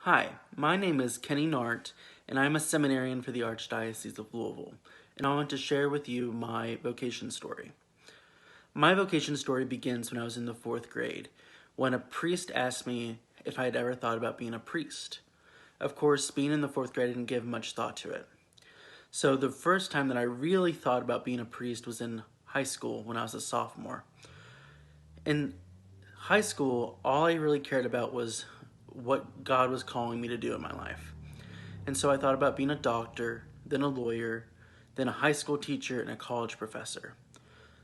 Hi, my name is Kenny Nauert, and I'm a seminarian for the Archdiocese of Louisville, and I want to share with you my vocation story. My vocation story begins when I was in the 4th grade, when a priest asked me if I had ever thought about being a priest. Of course, being in the 4th grade, I didn't give much thought to it. So the first time that I really thought about being a priest was in high school when I was a sophomore. In high school, all I really cared about was what God was calling me to do in my life. And so I thought about being a doctor, then a lawyer, then a high school teacher, and a college professor.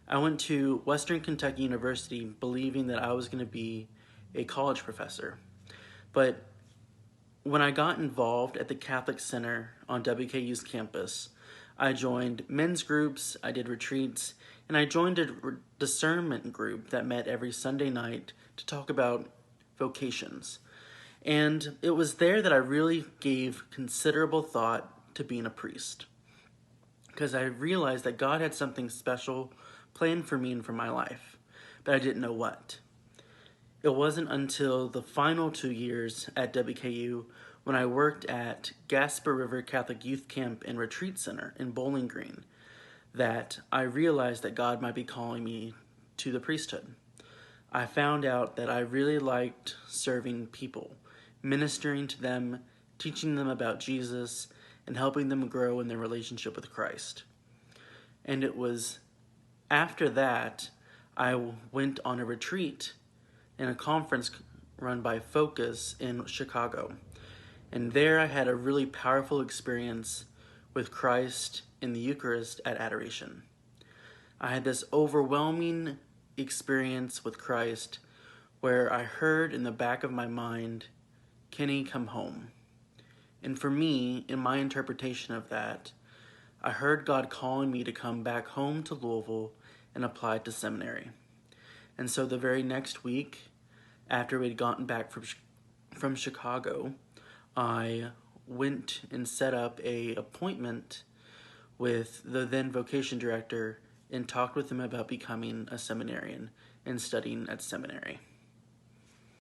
I went to Western Kentucky University believing that I was going to be a college professor. But when I got involved at the Catholic Center on WKU's campus, I joined men's groups, I did retreats, and I joined a discernment group that met every Sunday night to talk about vocations. And it was there that I really gave considerable thought to being a priest, because I realized that God had something special planned for me and for my life, but I didn't know what. It wasn't until the final 2 years at WKU when I worked at Gasper River Catholic Youth Camp and Retreat Center in Bowling Green that I realized that God might be calling me to the priesthood. I found out that I really liked serving people, ministering to them, teaching them about Jesus, and helping them grow in their relationship with Christ. And it was after that I went on a retreat in a conference run by Focus in Chicago. And there I had a really powerful experience with Christ in the Eucharist at Adoration. I had this overwhelming experience with Christ where I heard in the back of my mind, "Kenny, come home." And for me, in my interpretation of that, I heard God calling me to come back home to Louisville and apply to seminary. And so the very next week, after we'd gotten back from Chicago, I went and set up an appointment with the then vocation director and talked with him about becoming a seminarian and studying at seminary.